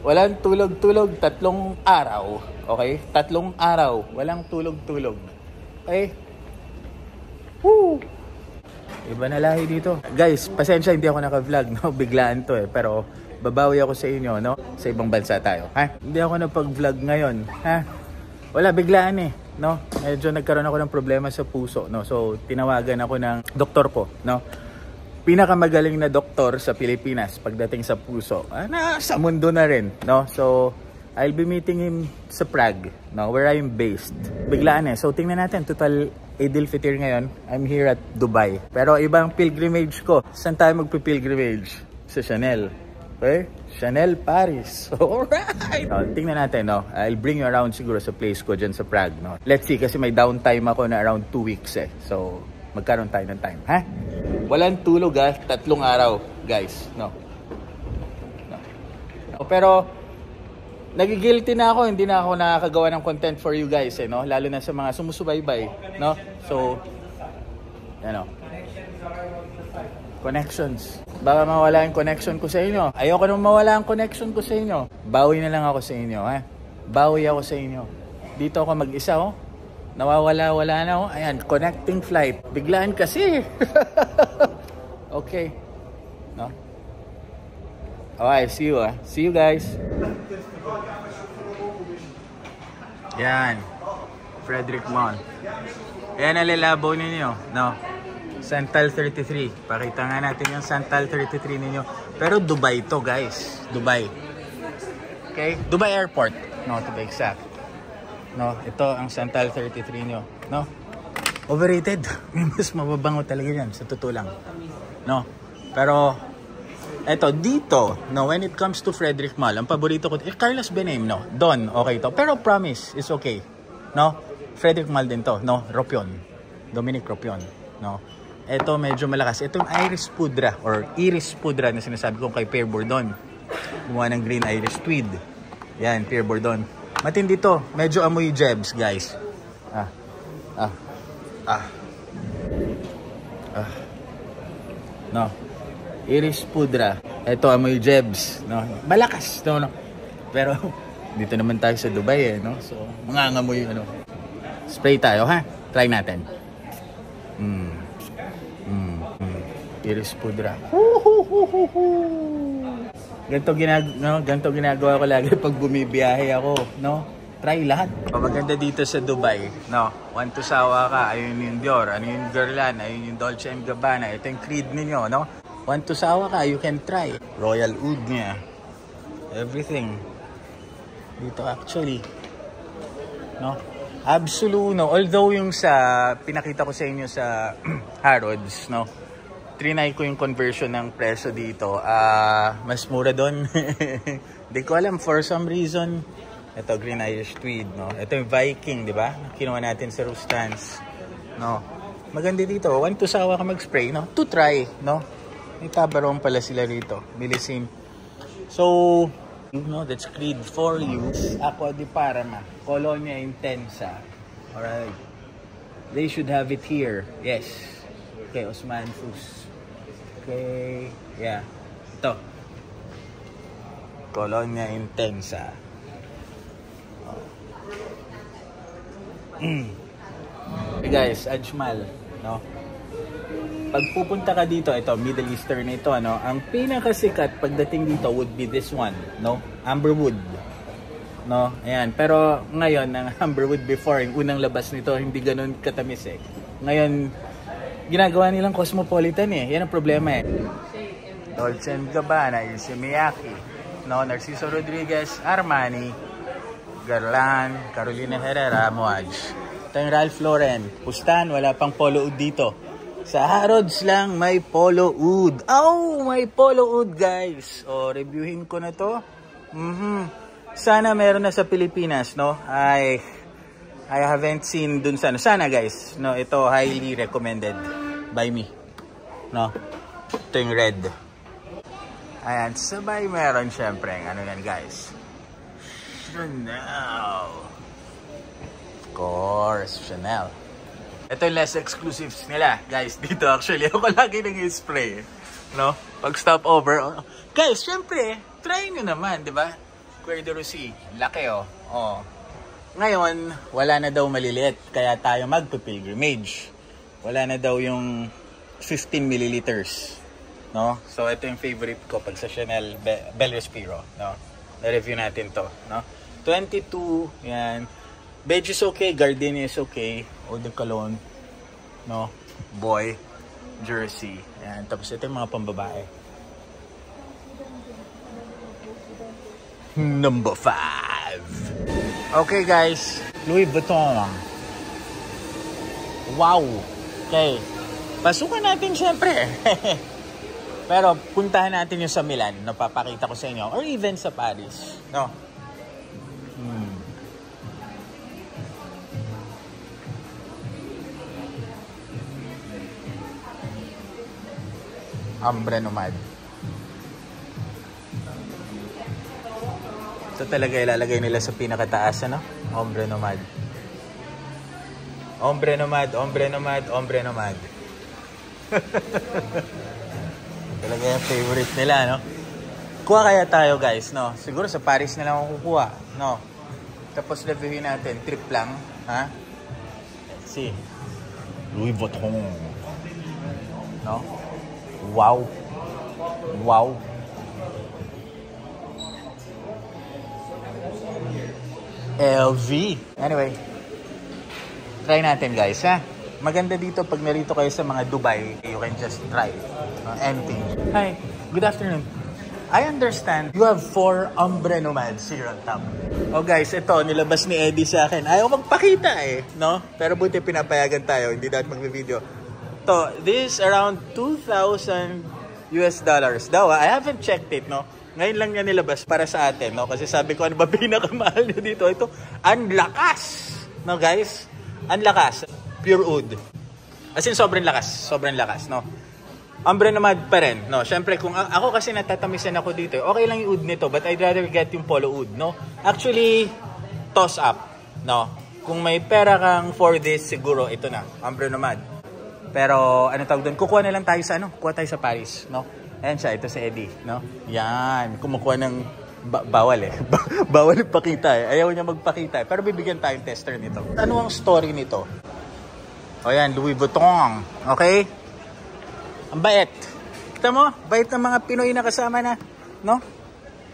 Walang tulog-tulog, 3 araw. Okay? 3 araw. Walang tulog-tulog. Okay? Woo! Iba na lahi dito. Guys, pasensya hindi ako naka-vlog, no? Biglaan to eh. Pero babawi ako sa inyo, no? Sa ibang bansa tayo, ha? Hindi ako napag-vlog ngayon, ha? Wala, biglaan eh, no? Medyo nagkaroon ako ng problema sa puso, no? So, tinawagan ako ng doktor ko, no? Pinakamagaling na doktor sa Pilipinas pagdating sa puso. Sa mundo na rin, no? So, I'll be meeting him sa Prague, no? Where I'm based. Biglaan eh. So, tingnan natin. Total, Eid al-Fitr ngayon. I'm here at Dubai. Pero ibang pilgrimage ko. Saan tayo magpipilgrimage? Sa Chanel. Okay? Chanel Paris. Alright! No, tingnan natin, no? I'll bring you around siguro sa place ko dyan sa Prague, no? Let's see, kasi may downtime ako na around 2 weeks eh. So, magkaroon tayo ng time, ha? Walang tulog, ha? 3 araw, guys. No? Pero, nagigilty na ako. Hindi na ako nakakagawa ng content for you guys, eh, no? Lalo na sa mga sumusubaybay, no? So, ano? Connections. Baka mawala yung connection ko sa inyo. Ayoko nang mawala ang connection ko sa inyo. Bawi na lang ako sa inyo, ha? Bawi ako sa inyo. Dito ako mag-isa, oh. Nawawala-wala na, oh. Ayan, connecting flight. Biglaan kasi. Okay. No? Okay, see you, ah. See you, guys. Yan. Frederick Mall. Yan ang lalabo ninyo, no? Santal 33. Pakita nga natin yung Santal 33 ninyo. Pero Dubai to, guys. Dubai. Okay? Dubai Airport. No, to be exact. No, ito ang Santal 33 nyo. No? Overrated. Mas mababango talaga yan. Sa totoo lang. No? Pero, eto, dito, no, when it comes to Frederick Mall, ang paborito ko, Carlos Benem, no? Don, okay to. Pero promise, is okay. No? Frederick Mall din to. No? Ropion. Dominic Ropion. No? Ito medyo malakas. Ito yung Iris Pudra or Iris Pudra na sinasabi ko kay Pierre Bourdon. Gumawa ng Green Iris Tweed. Yan, Pierre Bourdon. Matindi to. Medyo amoy jebs, guys. No. Iris Pudra. Ito amoy jebs, no. Malakas, no. Pero dito naman tayo sa Dubai, eh, no. So, mangangamoy ano. Spray tayo, ha. Try natin. Iris Pudra. Ganito ginagawa ko lagi pag bumibiyahe ako, no? Try lahat. Maganda dito sa Dubai, no? Want to sawa ka, ayun yung Dior, ano yung Guerlain, ayun yung Dolce & Gabbana, ito yung Creed ninyo, no? Want to sawa ka, you can try. Royal Oud niya. Everything. Dito actually. No? Absoluno. Although yung sa pinakita ko sa inyo sa Harrods, no? Trinay ko yung conversion ng presyo dito. Mas mura doon. Di ko alam for some reason. Ito Green Irish Tweed, no? Ito yung Viking, di ba? Kinuha natin sa Rustans. No? Maganda dito. Want to sawa ka mag-spray, no? To try, no? May tabaron pala sila rito. Milisim. So, you know, that's Creed for you. Aqua di Parma. Colonia Intensa. Alright. They should have it here. Yes. Okay, Osman Fus. Okay. Yeah. Ito. Colonia Intensa. Hey guys, Ajmal, no? Pag pupunta ka dito, ito, Middle Eastern ito, ano? Ang pinakasikat pagdating dito would be this one, no? Amberwood. No? Ayan. Pero ngayon, ang Amberwood before, yung unang labas nito, hindi ganun katamis eh. Ngayon, ginagawa nilang cosmopolitan eh. Yan ang problema eh. Dolce & Gabbana, Issey Miyake, no? Narciso Rodriguez, Armani, Guerlain, Carolina Herrera, Moaj. Ito yung Ralph Lauren. Pustan, wala pang polo oud dito. Sa Harrods lang, may polo oud. Oh, may polo oud, guys. O, reviewin ko na to. Sana meron na sa Pilipinas, no? I haven't seen dun sa, sana guys, no? Ito, highly recommended by me. No? Ito yung red. Ayan, sabay meron syempre. Ano yan, guys? Chanel. Of course, Chanel. Ito yung less exclusives nila, guys. Dito actually, ako lagi nag-spray. No? Pag stop over. Guys, syempre, try nyo naman, di ba? Cuir de Rosy. Laki oh. Oh. Ngayon, wala na daw maliliit. Kaya tayo magpa-pilgrimage. Wala na daw yung 15 milliliters. No? So, ito yung favorite ko pag sa Chanel Bel Respiro. No? Na-review natin to. No? 22. Yan. Beige is okay. Gardenia is okay. Eau de Cologne. No? Boy. Jersey. Yan. Tapos ito yung mga pambabae. Number 5. Okay guys, Louis Vuitton. Wow. Okay. Pasukan natin syempre. Pero puntahan natin yung sa Milan. Napapakita ko sa inyo. Or even sa Paris. No? Ombre Nomad. Ito talaga ilalagay nila sa pinakataas, ano? Ombre Nomad. Ombre Nomad, Ombre Nomad, Ombre Nomad. Talaga yung favorite nila, no? Kuha kaya tayo, guys, no? Siguro sa Paris na lang ako kukuha, no? Tapos reviewin natin. Trip lang, ha? Let's see. Louis Vuitton. No? Wow. Wow. LV. Anyway, try natin guys, ha? Maganda dito pag narito kayo sa mga Dubai, you can just try anything. Hi, good afternoon. I understand you have 4 Ombre Nomads here on top. Oh guys, ito, nilabas ni Eddie sa akin. Ayaw magpakita eh, no? Pero buti pinapayagan tayo, hindi dapat magbe-video. So, this is around $2,000 daw. I haven't checked it, no? Ngayon lang niya nilabas para sa atin, no? Kasi sabi ko, ano ba pinakamahal nyo dito? Ito, ang lakas! No, guys? Ang lakas. Pure oud. As in, sobrang lakas, no? Ombre Nomad pa rin, no? Siyempre, kung ako kasi natatamisan ako dito, okay lang yung oud nito, but I'd rather get yung polo oud, no? Actually, toss up, no? Kung may pera kang for this, siguro, ito na, Ombre Nomad. Pero, ano tawag doon? Kukuha na lang tayo sa, kukuha tayo sa Paris, no? Ayan siya, ito si Eddie, no? Yan, kumukuha ng bawal eh. Bawal ipakita eh. Ayaw niya magpakita eh. Pero bibigyan tayong tester nito. Ano ang story nito? O yan, Louis Vuitton. Okay? Ang bait. Kita mo? Bait ng mga Pinoy na kasama na, no?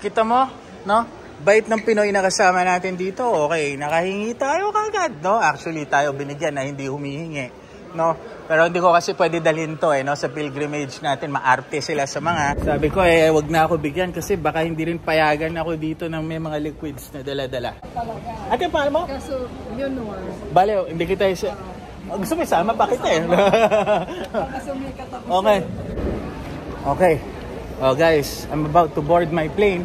Kita mo? No? Bait ng Pinoy na kasama natin dito. Okay, nakahingi tayo kagad, no? Actually, tayo binigyan na hindi humihingi, no? Pero hindi ko kasi pwede dalhin to eh, no? Sa pilgrimage natin, maarte sila sa mga. Sabi ko eh, wag na ako bigyan kasi baka hindi rin payagan ako dito ng may mga liquids na dala-dala. Ate, paano mo? Kaso, yun or. Bale, hindi kita isa. Gusto mo isama? Bakit eh? Okay. Okay. Oh guys, I'm about to board my plane.